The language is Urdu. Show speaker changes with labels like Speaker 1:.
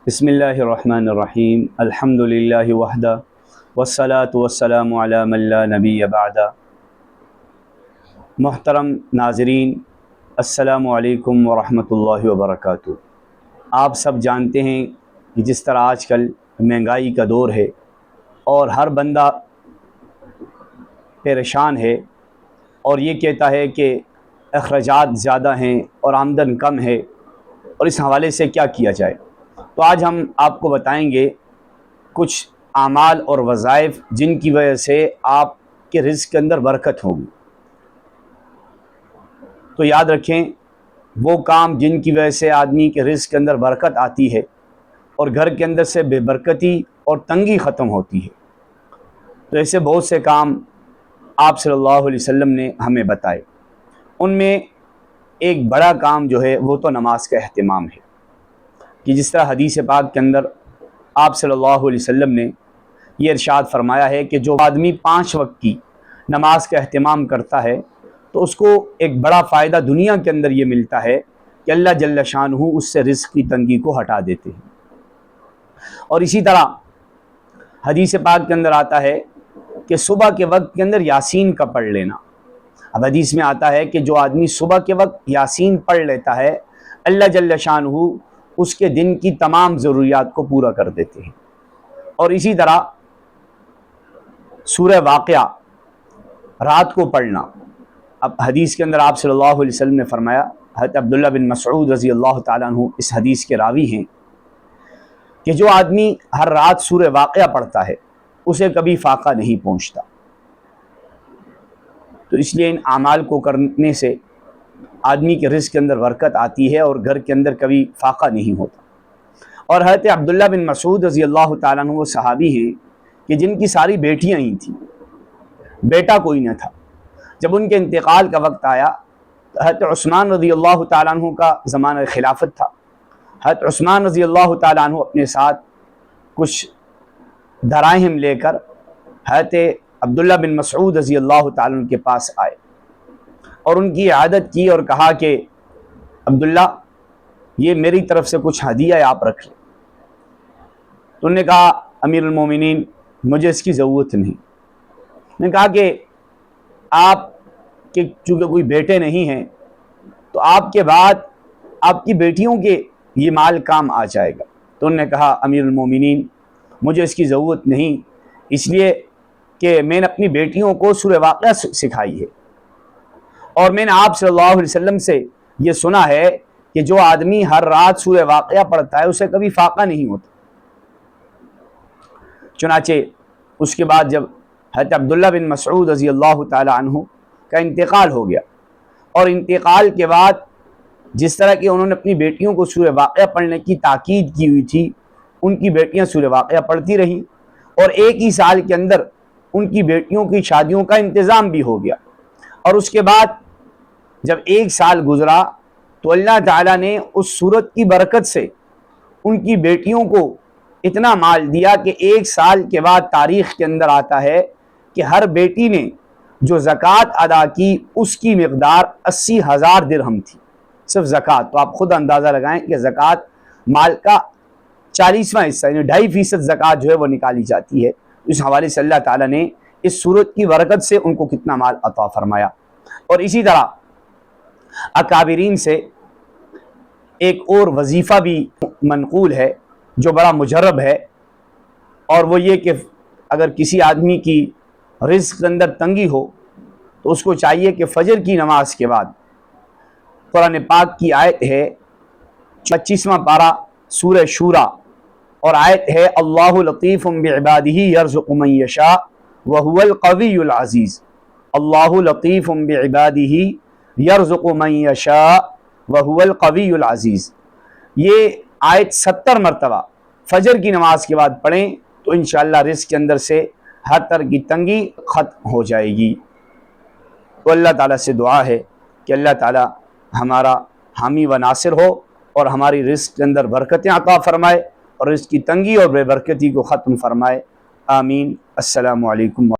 Speaker 1: بسم اللہ الرحمن الرحیم الحمد للہ وحدہ والصلاة والسلام علی من لا نبی بعدہ۔ محترم ناظرین، السلام علیکم ورحمۃ اللہ وبرکاتہ۔ آپ سب جانتے ہیں کہ جس طرح آج کل مہنگائی کا دور ہے اور ہر بندہ پریشان ہے اور یہ کہتا ہے کہ اخراجات زیادہ ہیں اور آمدن کم ہے، اور اس حوالے سے کیا کیا جائے۔ تو آج ہم آپ کو بتائیں گے کچھ اعمال اور وظائف جن کی وجہ سے آپ کے رزق کے اندر برکت ہوگی۔ تو یاد رکھیں، وہ کام جن کی وجہ سے آدمی کے رزق کے اندر برکت آتی ہے اور گھر کے اندر سے بے برکتی اور تنگی ختم ہوتی ہے۔ تو ایسے بہت سے کام آپ صلی اللہ علیہ وسلم نے ہمیں بتائے۔ ان میں ایک بڑا کام جو ہے وہ تو نماز کا اہتمام ہے، کہ جس طرح حدیث پاک کے اندر آپ صلی اللہ علیہ وسلم نے یہ ارشاد فرمایا ہے کہ جو آدمی 5 وقت کی نماز کا اہتمام کرتا ہے تو اس کو ایک بڑا فائدہ دنیا کے اندر یہ ملتا ہے کہ اللہ جل شانہ اس سے رزق کی تنگی کو ہٹا دیتے ہیں۔ اور اسی طرح حدیث پاک کے اندر آتا ہے کہ صبح کے وقت کے اندر یاسین کا پڑھ لینا۔ اب حدیث میں آتا ہے کہ جو آدمی صبح کے وقت یاسین پڑھ لیتا ہے، اللہ جل شانہ اس کے دن کی تمام ضروریات کو پورا کر دیتے ہیں۔ اور اسی طرح سورہ واقعہ رات کو پڑھنا۔ اب حدیث کے اندر آپ صلی اللہ علیہ وسلم نے فرمایا، حضرت عبداللہ بن مسعود رضی اللہ تعالیٰ عنہ اس حدیث کے راوی ہیں، کہ جو آدمی ہر رات سورہ واقعہ پڑھتا ہے اسے کبھی فاقہ نہیں پہنچتا۔ تو اس لیے ان اعمال کو کرنے سے آدمی کے رزق کے اندر برکت آتی ہے اور گھر کے اندر کبھی فاقہ نہیں ہوتا۔ اور حضرت عبداللہ بن مسعود رضی اللہ تعالیٰ عنہ وہ صحابی ہیں کہ جن کی ساری بیٹیاں ہی تھیں، بیٹا کوئی نہ تھا۔ جب ان کے انتقال کا وقت آیا، حضرت عثمان رضی اللہ تعالیٰ عنہ کا زمانہ خلافت تھا۔ حضرت عثمان رضی اللہ تعالیٰ عنہ اپنے ساتھ کچھ دراہم لے کر حضرت عبداللہ بن مسعود رضی اللہ تعالیٰ عنہ کے پاس آئے اور ان کی عادت کی اور کہا کہ عبداللہ، یہ میری طرف سے کچھ ہدیہ ہے، آپ رکھ لیں۔ تو انہوں نے کہا، امیر المومنین مجھے اس کی ضرورت نہیں۔ میں نے کہا کہ آپ کے چونکہ کوئی بیٹے نہیں ہیں تو آپ کے بعد آپ کی بیٹیوں کے یہ مال کام آ جائے گا۔ تو انہوں نے کہا، امیر المومنین مجھے اس کی ضرورت نہیں، اس لیے کہ میں نے اپنی بیٹیوں کو سورہ واقعہ سکھائی ہے، اور میں نے آپ صلی اللہ علیہ وسلم سے یہ سنا ہے کہ جو آدمی ہر رات سورہ واقعہ پڑھتا ہے اسے کبھی فاقہ نہیں ہوتا۔ چنانچہ اس کے بعد جب حضرت عبداللہ بن مسعود رضی اللہ تعالی عنہ کا انتقال ہو گیا، اور انتقال کے بعد جس طرح کہ انہوں نے اپنی بیٹیوں کو سورہ واقعہ پڑھنے کی تاکید کی ہوئی تھی، ان کی بیٹیاں سورہ واقعہ پڑھتی رہیں، اور ایک ہی سال کے اندر ان کی بیٹیوں کی شادیوں کا انتظام بھی ہو گیا۔ اور اس کے بعد جب 1 سال گزرا تو اللہ تعالیٰ نے اس صورت کی برکت سے ان کی بیٹیوں کو اتنا مال دیا کہ 1 سال کے بعد تاریخ کے اندر آتا ہے کہ ہر بیٹی نے جو زکوٰۃ ادا کی اس کی مقدار 80,000 درہم تھی، صرف زکوٰۃ۔ تو آپ خود اندازہ لگائیں کہ زکوٰۃ مال کا 40واں حصہ، یعنی 2.5% زکوٰۃ جو ہے وہ نکالی جاتی ہے۔ اس حوالے سے اللہ تعالیٰ نے اس صورت کی برکت سے ان کو کتنا مال عطا فرمایا۔ اور اسی طرح اکابرین سے ایک اور وظیفہ بھی منقول ہے جو بڑا مجرب ہے، اور وہ یہ کہ اگر کسی آدمی کی رزق کے اندر تنگی ہو تو اس کو چاہیے کہ فجر کی نماز کے بعد قرآن پاک کی آیت ہے 25واں پارہ سورہ شورا، اور آیت ہے اللہ لطیف بعبادہ یرزق من یشاء وہو القوی العزیز۔ اللہ لطیف بعبادہ یرزق من یشاء وہو القوی العزیز۔ یہ آیت 70 مرتبہ فجر کی نماز کے بعد پڑھیں تو انشاءاللہ رزق کے اندر سے ہر طرح کی تنگی ختم ہو جائے گی۔ تو اللہ تعالیٰ سے دعا ہے کہ اللہ تعالیٰ ہمارا حامی و ناصر ہو اور ہماری رزق کے اندر برکتیں عطا فرمائے اور رزق کی تنگی اور بے برکتی کو ختم فرمائے۔ آمین۔ السلام علیکم۔